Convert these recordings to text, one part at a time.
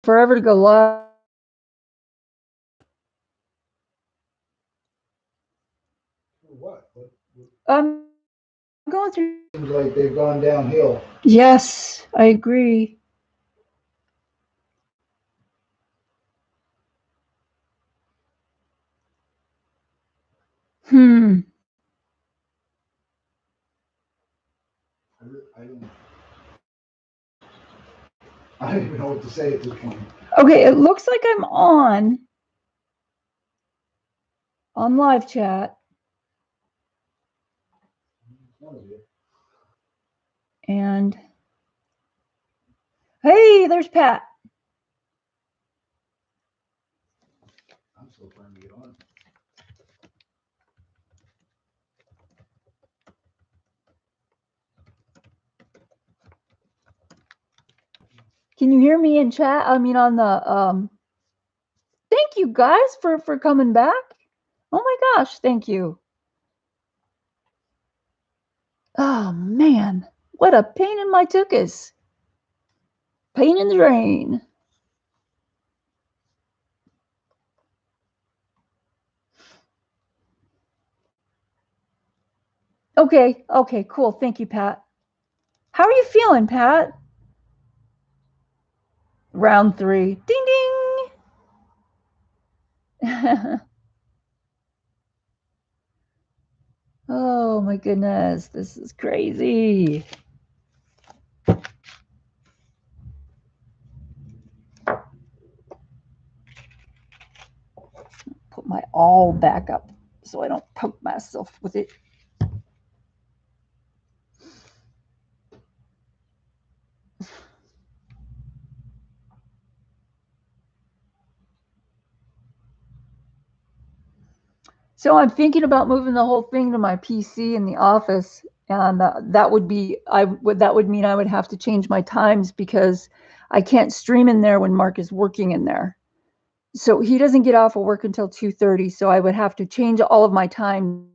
forever to go live. What? I'm going through. Seems like they've gone downhill. Yes, I agree. I don't even know what to say at this point. Okay, it looks like I'm on live chat. And hey, there's Pat. I'm still trying to get on. Can you hear me in chat? I mean, on the thank you guys for coming back. Oh my gosh, thank you. Oh man, what a pain in my tuchus. Pain in the drain. Okay, cool. Thank you, Pat. How are you feeling, Pat? Round 3. Ding ding. Oh my goodness, this is crazy. Put my all back up so I don't poke myself with it. So I'm thinking about moving the whole thing to my PC in the office, and that would mean I would have to change my times because I can't stream in there when Mark is working in there. So he doesn't get off of work until 2:30, so I would have to change all of my time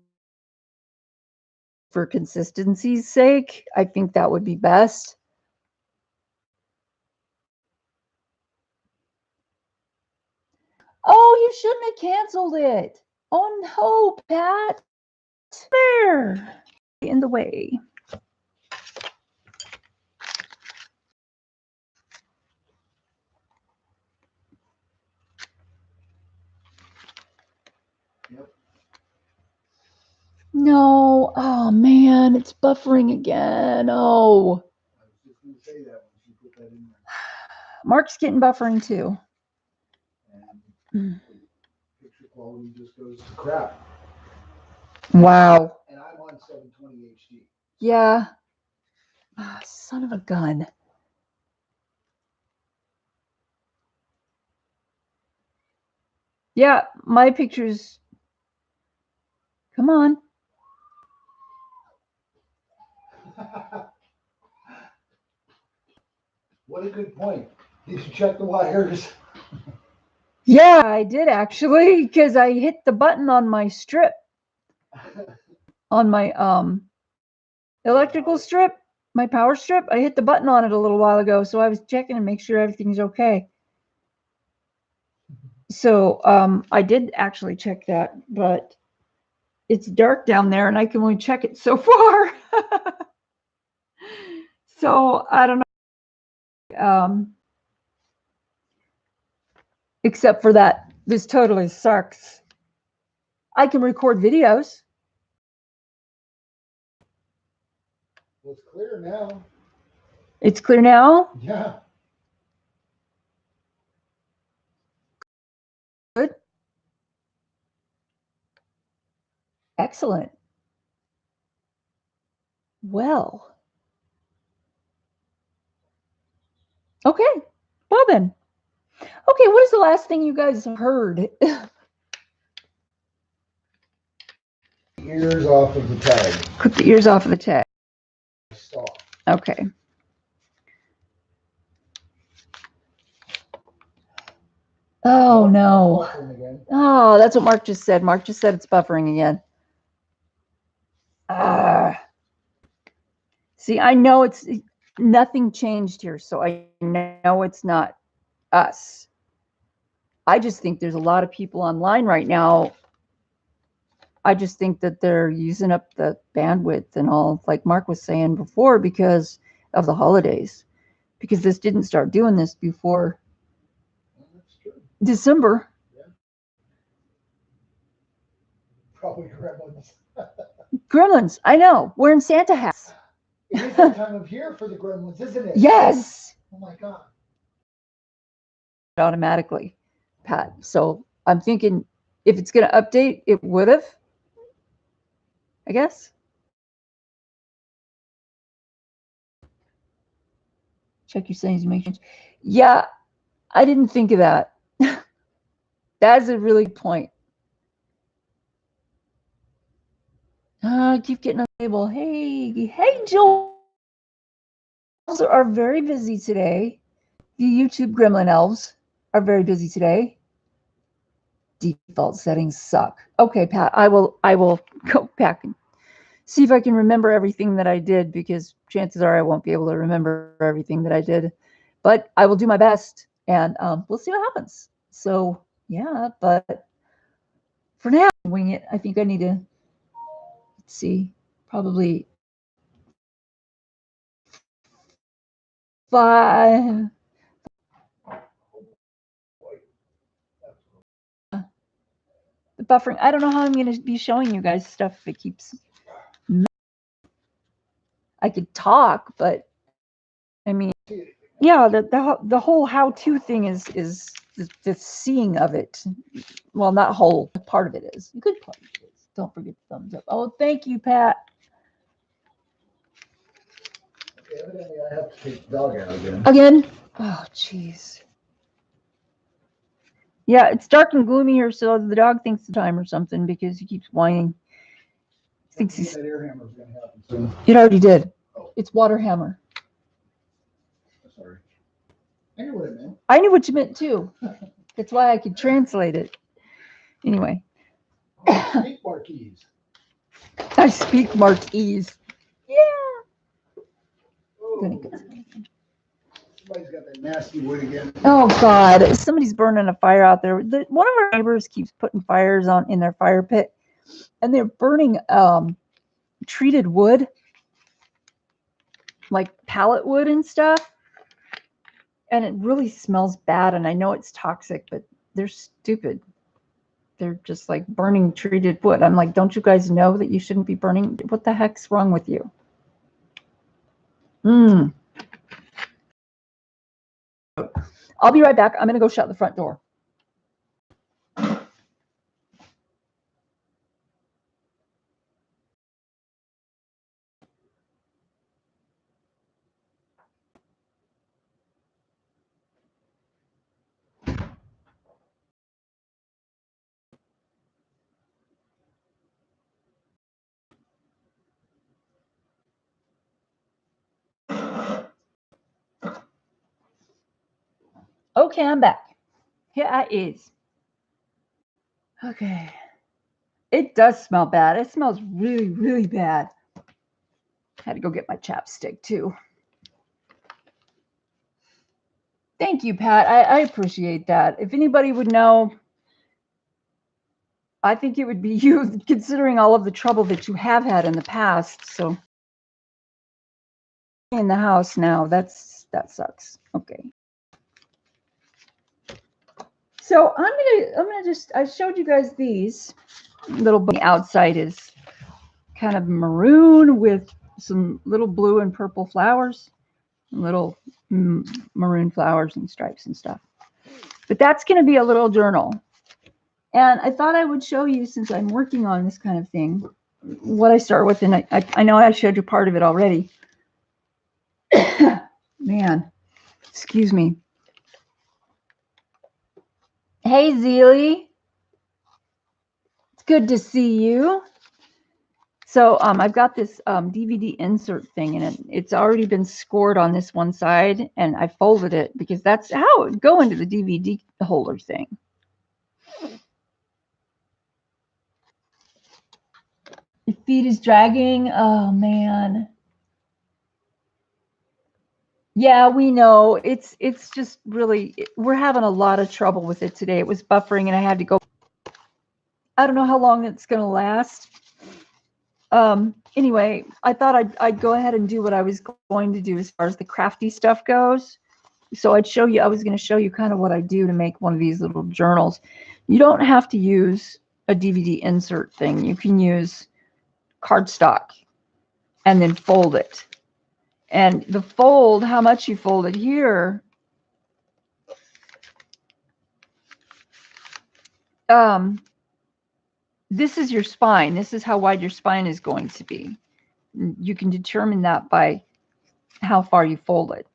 for consistency's sake. I think that would be best. Oh, you shouldn't have canceled it. Oh no, Pat. There. In the way. Yep. No. Oh man, it's buffering again. Oh. I was just going to say that when she put that in there. Mark's getting buffering too. And picture quality just goes to crap. Wow. And I'm on 720 HD. Yeah. Oh, son of a gun. Yeah, my pictures. Come on. What a good point. Did you check the wires? Yeah, I did actually, because I hit the button on my strip. On my electrical strip, my power strip. I hit the button on it a little while ago, so I was checking to make sure everything's okay. So I did actually check that, but it's dark down there and I can only check it so far. So I don't know. Except for that, this totally sucks. I can record videos. Well, it's clear now. It's clear now? Yeah. Good. Excellent. Well. Okay. Well then. Okay, what is the last thing you guys heard? Ears off of the tag. Clip the ears off of the tag. Stop. Okay. Oh no. Oh, that's what Mark just said. Mark just said it's buffering again. See, I know it's nothing changed here, so I know it's not us. I just think there's a lot of people online right now. I just think that they're using up the bandwidth and all, like Mark was saying before, because of the holidays. Because this didn't start doing this before December. Yeah. Probably gremlins. Gremlins, I know. Wearing Santa hats. It is that time of year for the gremlins, isn't it? Yes. Oh my God. Automatically, Pat. So I'm thinking if it's going to update, it would have, I guess. Check your settings, make sure. Yeah, I didn't think of that. That's a really good point. Keep getting a label. Hey, Joel. Elves are very busy today. The YouTube gremlin elves are very busy today. Default settings suck. Okay, Pat, I will go back and see if I can remember everything that I did, because chances are I won't be able to remember everything that I did, but I will do my best, and we'll see what happens. So yeah, but for now, wing it. I think I need to, let's see, probably 5. The buffering. I don't know how I'm going to be showing you guys stuff if it keeps. I could talk, but I mean, yeah, the whole how-to thing is the seeing of it. Well, not whole, part of it is. A good part of it is. Don't forget the thumbs up. Oh, thank you, Pat. Okay, evidently I have to take the dog out again. Again? Oh, jeez. Yeah, it's dark and gloomy here, so the dog thinks the time or something because he keeps whining. Thinks he's. That air hammer is going to happen soon. It already did. Oh. It's water hammer. Sorry. I knew what it meant. I knew what you meant too. That's why I could translate it. Anyway. Oh, speak Marquise. I speak Marquise. Yeah. Oh. Somebody's got that nasty wood again. Oh God! Somebody's burning a fire out there. One of our neighbors keeps putting fires on in their fire pit, and they're burning treated wood, like pallet wood and stuff. And it really smells bad. And I know it's toxic, but they're stupid. They're just like burning treated wood. I'm like, don't you guys know that you shouldn't be burning? What the heck's wrong with you? I'll be right back. I'm going to go shut the front door. Okay, I'm back. Here I is. Okay. It does smell bad. It smells really, really bad. Had to go get my chapstick too. Thank you, Pat. I appreciate that. If anybody would know, I think it would be you, considering all of the trouble that you have had in the past. So in the house now, that sucks. Okay. So I'm gonna just, I showed you guys these little, outside is kind of maroon with some little blue and purple flowers, little maroon flowers and stripes and stuff. But that's going to be a little journal. And I thought I would show you, since I'm working on this kind of thing, what I start with. And I know I showed you part of it already. Man, excuse me. Hey, Zeely. It's good to see you. So I've got this DVD insert thing, and it's already been scored on this one side, and I folded it because that's how it would go into the DVD holder thing. The feet is dragging. Oh, man. Yeah, we know. It's just really, we're having a lot of trouble with it today. It was buffering and I had to go. I don't know how long it's going to last. Anyway, I thought I'd go ahead and do what I was going to do as far as the crafty stuff goes. So I'd show you, I was going to show you kind of what I do to make one of these little journals. You don't have to use a DVD insert thing. You can use cardstock and then fold it. And the fold, how much you fold it here, this is your spine. This is how wide your spine is going to be. You can determine that by how far you fold it.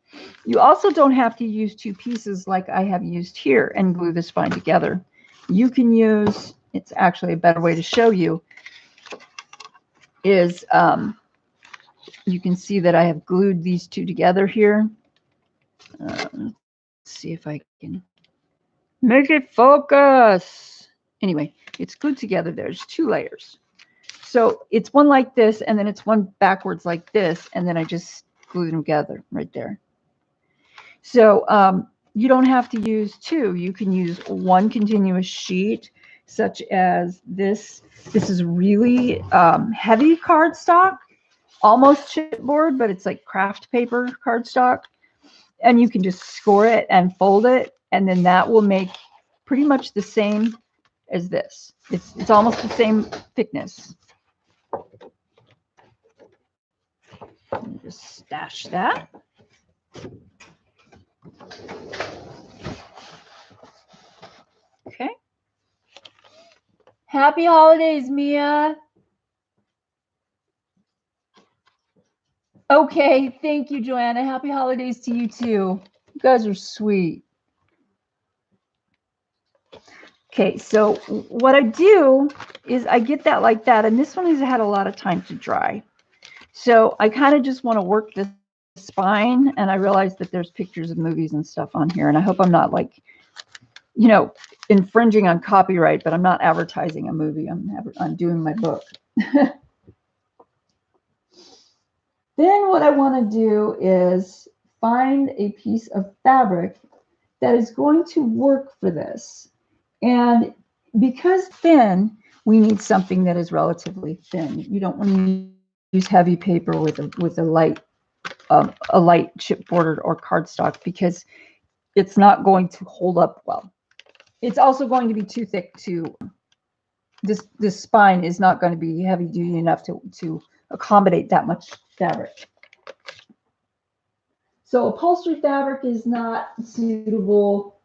You also don't have to use two pieces like I have used here and glue the spine together. You can use, it's actually a better way to show you, is you can see that I have glued these two together here. Let's see if I can make it focus. Anyway, it's glued together. There's two layers. So it's one like this, and then it's one backwards like this, and then I just glue them together right there. So you don't have to use two. You can use one continuous sheet, such as this. This is really heavy cardstock, almost chipboard, but it's like craft paper cardstock. And you can just score it and fold it, and then that will make pretty much the same as this. It's almost the same thickness. Let me just stash that. Okay. Happy holidays, Mia. Okay, thank you, Joanna. Happy holidays to you too. You guys are sweet. Okay, so what I do is I get that like that, and this one has had a lot of time to dry. So I kind of just want to work the spine, and I realize that there's pictures of movies and stuff on here, and I hope I'm not like, you know, infringing on copyright, but I'm not advertising a movie. I'm doing my book. Then what I want to do is find a piece of fabric that is going to work for this. And because thin, we need something that is relatively thin. You don't want to use heavy paper with a light chipboard or cardstock, because it's not going to hold up well. It's also going to be too thick to, this spine is not going to be heavy duty enough to accommodate that much fabric. So upholstery fabric is not suitable,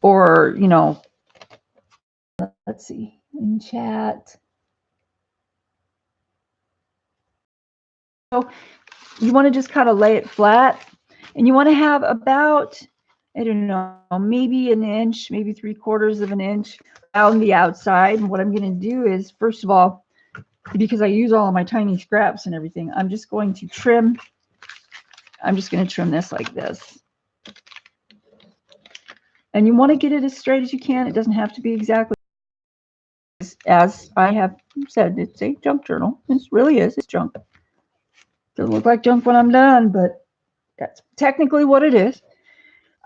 or, you know, let's see in chat. So you want to just kind of lay it flat, and you want to have about, I don't know, maybe an inch, maybe 3/4 of an inch on the outside. And what I'm going to do is, first of all, because I use all of my tiny scraps and everything, I'm just going to trim. I'm just going to trim this like this. And you want to get it as straight as you can. It doesn't have to be exactly as I have said. It's a junk journal. It really is. It's junk. Doesn't look like junk when I'm done, but that's technically what it is.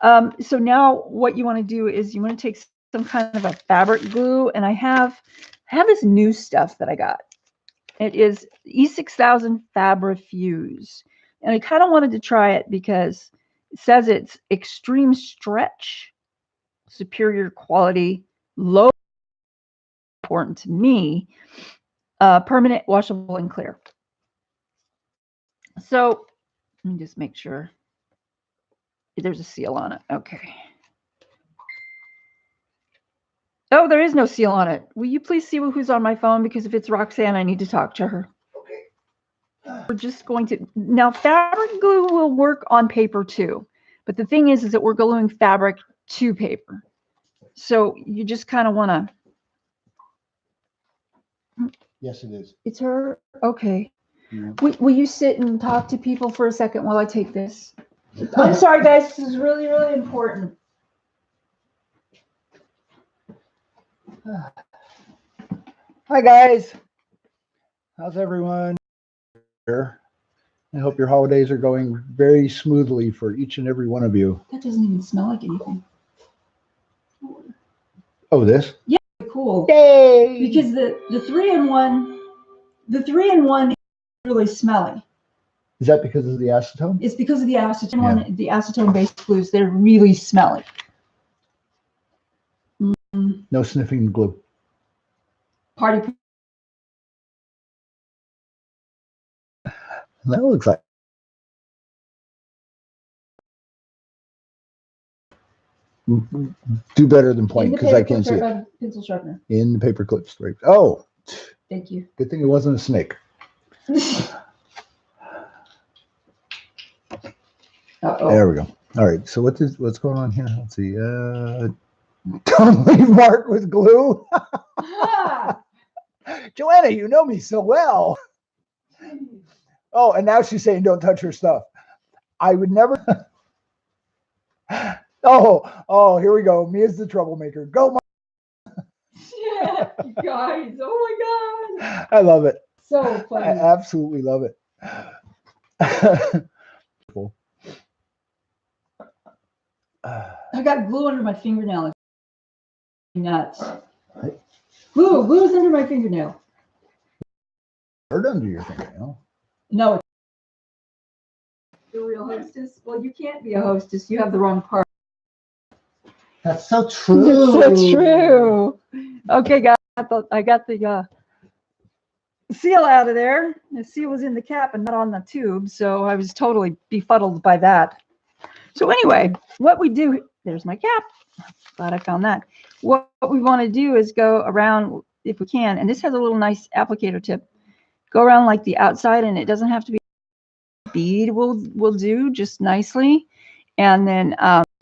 So now what you want to do is you want to take some kind of a fabric glue, and I have this new stuff that I got. It is E6000 Fabrifuse, and I kind of wanted to try it because it says it's extreme stretch, superior quality, low, important to me, permanent, washable, and clear. So let me just make sure there's a seal on it. Okay. Oh, there is no seal on it. Will you please see who's on my phone? Because if it's Roxanne, I need to talk to her. Okay. We're just going to, now fabric glue will work on paper too. But the thing is that we're gluing fabric to paper. So you just kind of want to. Yes, it is. It's her? Okay. Will you sit and talk to people for a second while I take this? I'm sorry, guys. This is really, really important. Hi, guys. How's everyone? Here. I hope your holidays are going very smoothly for each and every one of you. That doesn't even smell like anything. Oh, this? Yeah, cool. Yay! Because the 3-in-1 is really smelly. Is that because of the acetone? It's because of the acetone. Yeah. The acetone-based glues, they're really smelly. No sniffing glue. Party. That looks like. Do better than point because I can't see it. Pencil sharpener. In the paper clips. Right. Oh. Thank you. Good thing it wasn't a snake. There we go. All right. So what's going on here? Let's see. Don't leave Mark with glue. Joanna, you know me so well. Oh, and now she's saying don't touch her stuff. I would never. Oh, here we go. Me as the troublemaker. Go, Mark. Yeah, you guys. Oh my God. I love it. So funny. I absolutely love it. I got glue under my fingernail. Nuts. Glue's under my fingernail. Hurt under your fingernail. No. The real hostess? Well, you can't be a hostess. You have the wrong part. That's so true. That's so true. Okay, guys. I got the seal out of there. The seal was in the cap and not on the tube, so I was totally befuddled by that. So anyway, what we do, there's my cap. Glad I found that. What we want to do is go around, if we can, and this has a little nice applicator tip. Go around like the outside, and it doesn't have to be bead. Will do just nicely, and then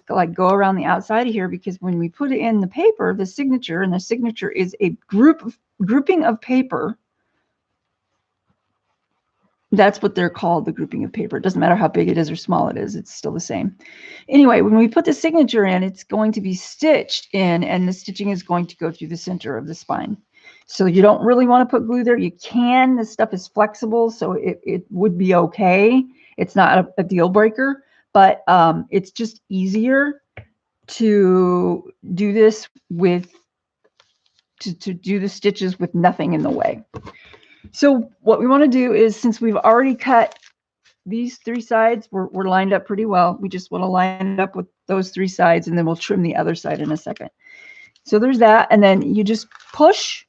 like go around the outside of here, because when we put it in the paper, the signature, and the signature is a grouping of paper. That's what they're called, the grouping of paper. It doesn't matter how big it is or small it is, it's still the same. Anyway, when we put the signature in, it's going to be stitched in, and the stitching is going to go through the center of the spine. So you don't really want to put glue there. You can. This stuff is flexible, so it would be okay. It's not a deal breaker, but it's just easier to do this with, to do the stitches with nothing in the way. So what we want to do is, since we've already cut these 3 sides, we're lined up pretty well. We just want to line it up with those 3 sides, and then we'll trim the other side in a second. So there's that. And then you just push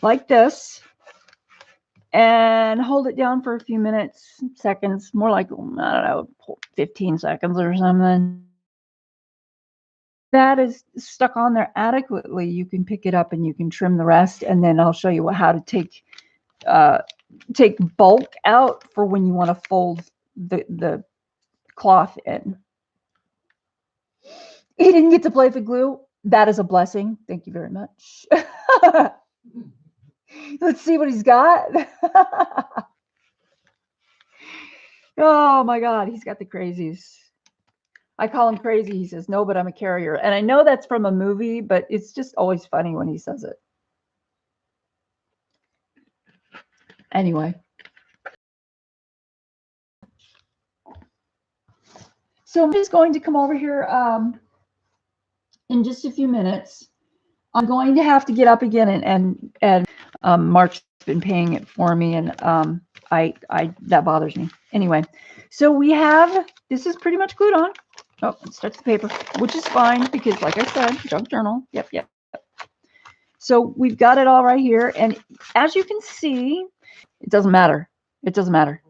like this and hold it down for a few minutes, seconds, more like, I don't know, 15 seconds or something. That is stuck on there adequately. You can pick it up and you can trim the rest, and then I'll show you how to take bulk out for when you want to fold the cloth in. He didn't get to play with the glue. That is a blessing. Thank you very much. Let's see what he's got. Oh my God, he's got the crazies. I call him crazy. He says, no, but I'm a carrier. And I know that's from a movie, but it's just always funny when he says it. Anyway. So I'm just going to come over here in just a few minutes. I'm going to have to get up again, and Mark's been paying it for me, and that bothers me. Anyway, so we have, this is pretty much glued on. Oh, it starts the paper, which is fine because, like I said, junk journal. Yep. So we've got it all right here. And as you can see, it doesn't matter. It doesn't matter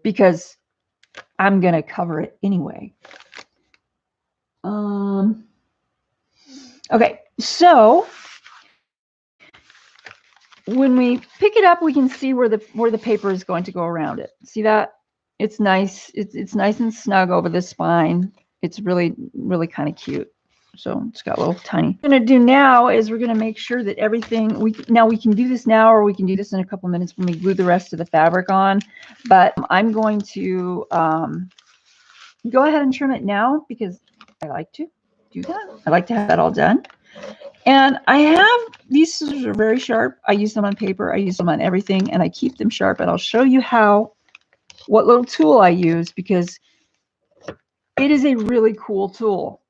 because I'm going to cover it anyway. Okay, so when we pick it up, we can see where the paper is going to go around it. See that? It's nice. It's nice and snug over the spine. It's really, really kind of cute. So it's got a little tiny. What we're going to do now is we're going to make sure that everything, we can do this now, or we can do this in a couple minutes when we glue the rest of the fabric on. But I'm going to go ahead and trim it now because I like to do that. I like to have that all done. And I have, these scissors are very sharp. I use them on paper. I use them on everything, and I keep them sharp. And I'll show you how what little tool I use, because it is a really cool tool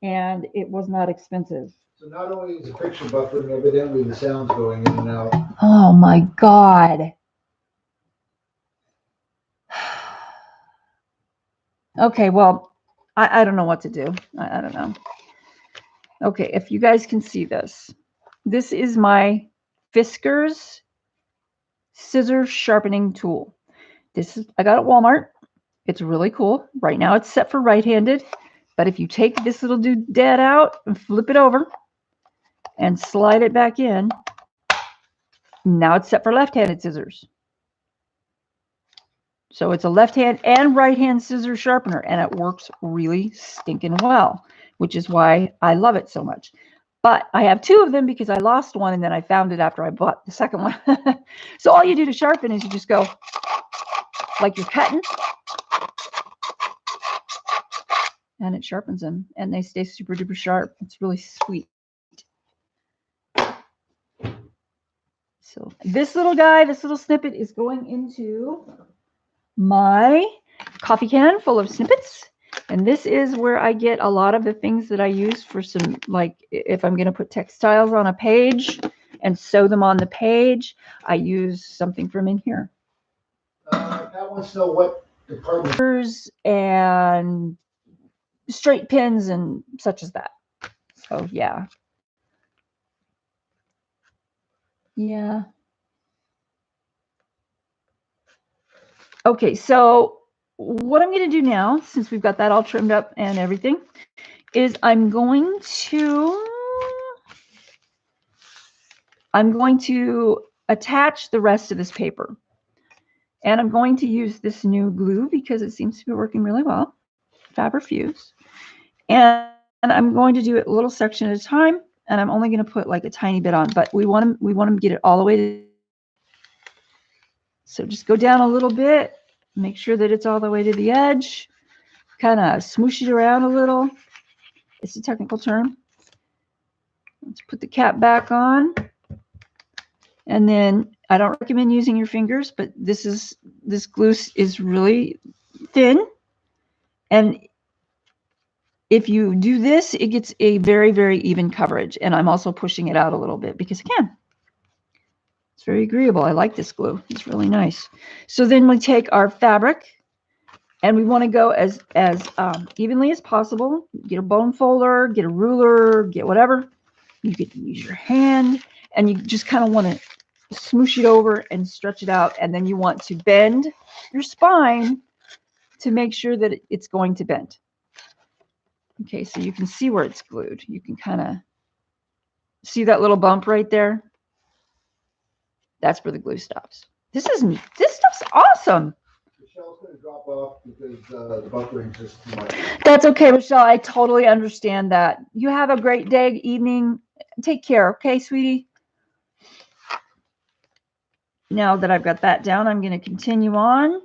and it was not expensive. So not only is the picture buffering, evidently the sound's going in and out. Oh my God. Okay, well, I don't know what to do. I don't know. Okay, if you guys can see this, this is my Fiskars scissor sharpening tool. This is, I got at Walmart. It's really cool. Right now it's set for right-handed, but if you take this little doodad out and flip it over and slide it back in, now it's set for left-handed scissors. So it's a left hand and right hand scissor sharpener, and it works really stinking well, which is why I love it so much. But I have two of them because I lost one and then I found it after I bought the second one. So all you do to sharpen is you just go like you're cutting, and it sharpens them and they stay super duper sharp. It's really sweet. So this little guy, this little snippet is going into my coffee can full of snippets. And this is where I get a lot of the things that I use for some, like if I'm going to put textiles on a page and sew them on the page, I use something from in here. Pat wants to know what department. And straight pins and such as that. So yeah. Yeah. Okay, so what I'm going to do now, since we've got that all trimmed up and everything, is I'm going to attach the rest of this paper. And I'm going to use this new glue because it seems to be working really well, Fabrifuse. And I'm going to do it a little section at a time, and I'm only going to put like a tiny bit on, but we want to get it all the way to. So just go down a little bit, make sure that it's all the way to the edge, kind of smoosh it around a little. It's a technical term. Let's put the cap back on. And then I don't recommend using your fingers, but this glue is really thin. And if you do this, it gets a very, very even coverage. And I'm also pushing it out a little bit because I can. It's very agreeable. I like this glue. It's really nice. So then we take our fabric and we want to go as evenly as possible. Get a bone folder, get a ruler, get whatever. You can use your hand, and you just kind of want to smoosh it over and stretch it out. And then you want to bend your spine to make sure that it's going to bend. Okay, so you can see where it's glued. You can kind of see that little bump right there. That's where the glue stops. This stuff's awesome. Michelle's going to drop off because the buffering is just too much. That's okay, Michelle. I totally understand that. You have a great day, evening. Take care, okay, sweetie? Now that I've got that down, I'm going to continue on.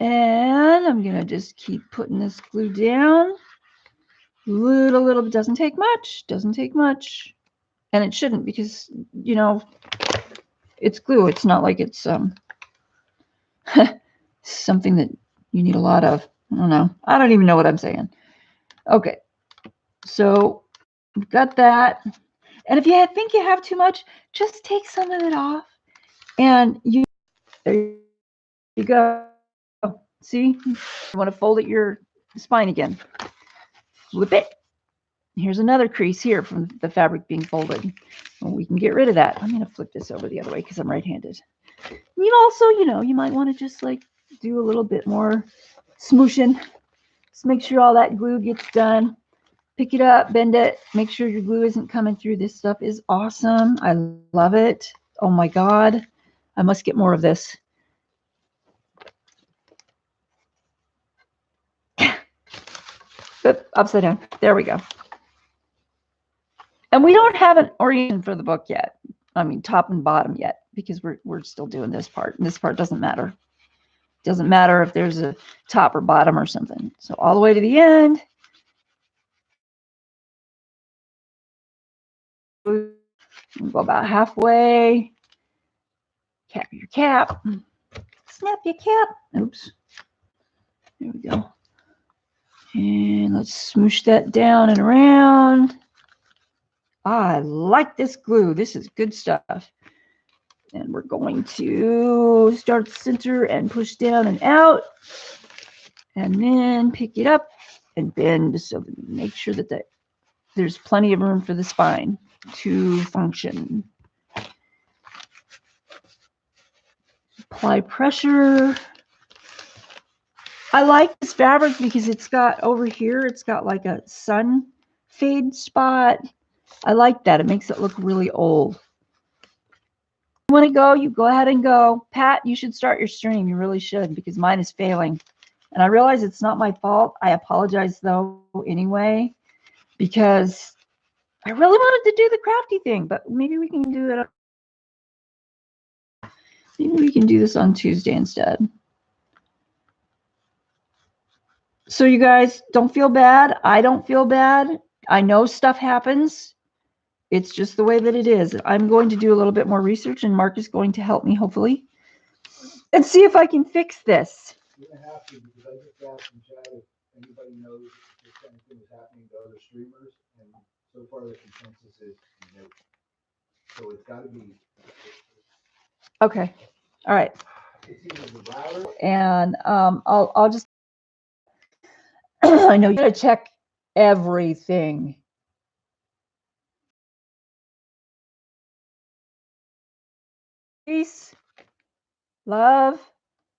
And I'm going to just keep putting this glue down. Little bit. Doesn't take much. Doesn't take much. And it shouldn't because, you know, it's glue. It's not like it's something that you need a lot of. I don't know. I don't even know what I'm saying. Okay. So we've got that. And if you think you have too much, just take some of it off. And there you go. See? You want to fold it your spine again. Flip it. Here's another crease here from the fabric being folded. Well, we can get rid of that. I'm going to flip this over the other way because I'm right-handed. You also, you know, you might want to just like do a little bit more smooshing. Just make sure all that glue gets done. Pick it up, bend it, make sure your glue isn't coming through. This stuff is awesome. I love it. Oh my God. I must get more of this. Oop, upside down. There we go. And we don't have an orientation for the book yet. I mean, top and bottom yet, because we're still doing this part. And this part doesn't matter. It doesn't matter if there's a top or bottom or something. So all the way to the end. We'll go about halfway. Cap your cap. snap your cap. Oops. There we go. And let's smoosh that down and around. I like this glue. This is good stuff. And we're going to start center and push down and out. And then pick it up and bend so make sure that there's plenty of room for the spine to function. Apply pressure. I like this fabric because it's got over here, it's got like a sun fade spot. I like that. It makes it look really old. If you want to go, you go ahead and go. Pat, you should start your stream. You really should, because mine is failing. And I realize it's not my fault. I apologize though anyway, because I really wanted to do the crafty thing, but maybe we can do it. Maybe we can do this on Tuesday instead. So you guys don't feel bad. I don't feel bad. I know stuff happens. It's just the way that it is. I'm going to do a little bit more research, and Mark is going to help me, hopefully, and see if I can fix this. You're gonna have to, because I just asked in chat if anybody knows if this kind of thing is happening to other streamers, and so far the consensus is no. So it's gotta be. Okay. All right. It's either the router. And I'll just I know you gotta check everything. Peace, love.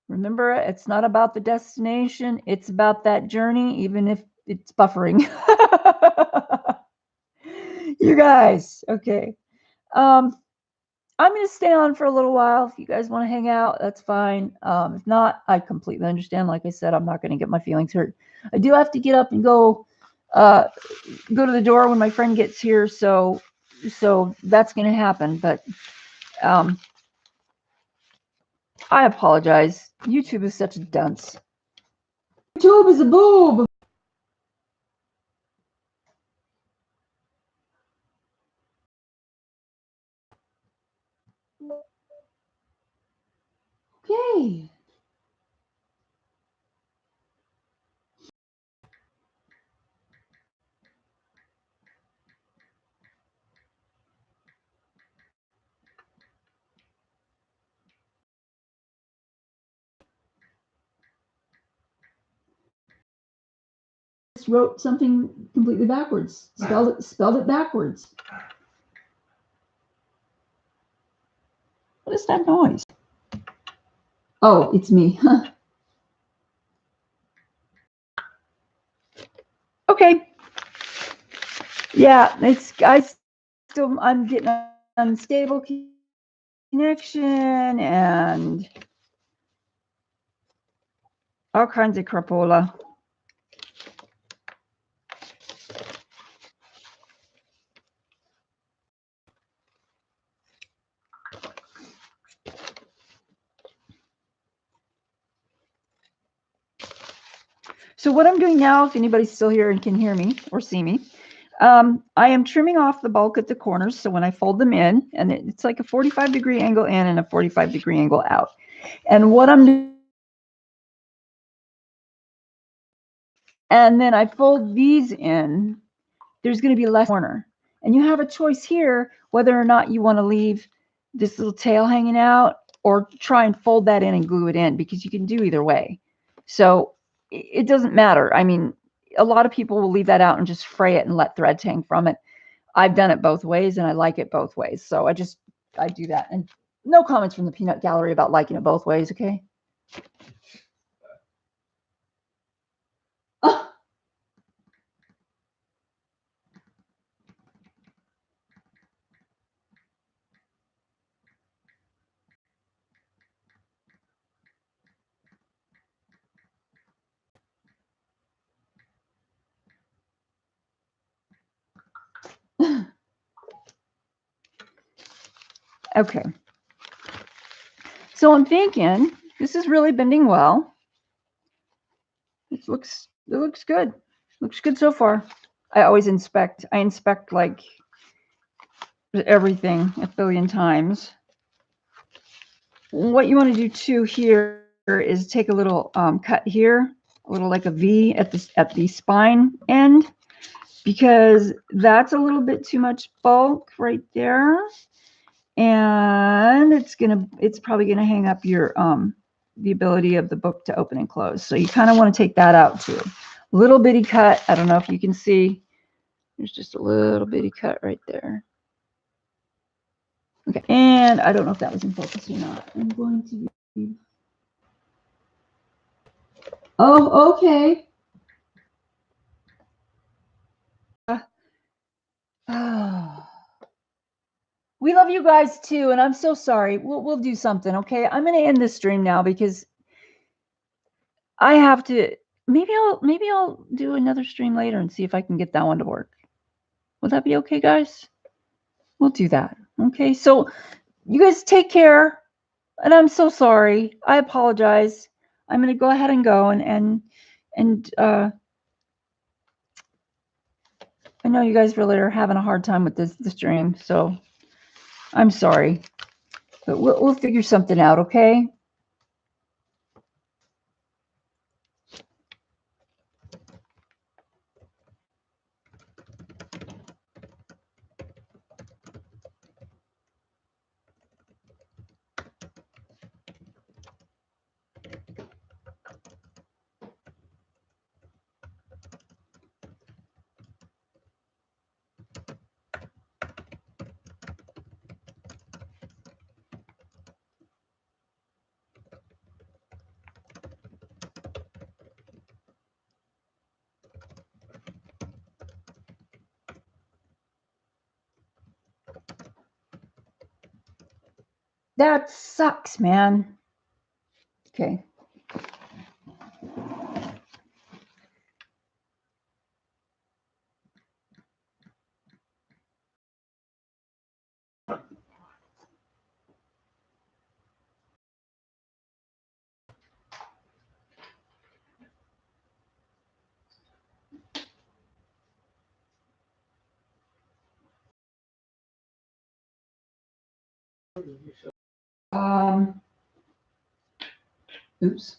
Remember, it's not about the destination, it's about that journey, even if it's buffering. You guys, okay. I'm going to stay on for a little while. If you guys want to hang out, that's fine. If not, I completely understand. Like I said, I'm not going to get my feelings hurt. I do have to get up and go to the door when my friend gets here, so that's going to happen. But I apologize. YouTube is such a dunce. YouTube is a boob. Okay. Just wrote something completely backwards. Spelled it backwards. What is that noise? Oh, it's me. Huh. Okay. Yeah, I'm getting an unstable connection and all kinds of crapola. So what I'm doing now, if anybody's still here and can hear me or see me, I am trimming off the bulk at the corners. So when I fold them in, and it's like a 45-degree angle in and a 45-degree angle out. And what I'm doing, and then I fold these in, there's going to be less corner. And you have a choice here whether or not you want to leave this little tail hanging out or try and fold that in and glue it in, because you can do either way. So it doesn't matter. I mean, a lot of people will leave that out and just fray it and let threads hang from it. I've done it both ways and I like it both ways. So I do that. And no comments from the peanut gallery about liking it both ways, okay? Oh. Okay. So I'm thinking this is really bending well. It looks good. Looks good so far. I always inspect. I inspect like everything a billion times. What you want to do too here is take a little cut here, a little like a V at the spine end, because that's a little bit too much bulk right there, and it's probably gonna hang up your the ability of the book to open and close. So you kind of want to take that out too. Little bitty cut. I don't know if you can see. There's just a little bitty cut right there. Okay, and I don't know if that was in focus or not. I'm going to be... Oh, okay. We love you guys too, and I'm so sorry. We'll do something, okay? I'm gonna end this stream now because I have to. Maybe I'll do another stream later and see if I can get that one to work. Would that be okay, guys? We'll do that. Okay, so you guys take care, and I'm so sorry. I apologize. I'm gonna go ahead and go and I know you guys really are having a hard time with this stream, so I'm sorry, but we'll figure something out, okay? That sucks, man. Okay. Oops.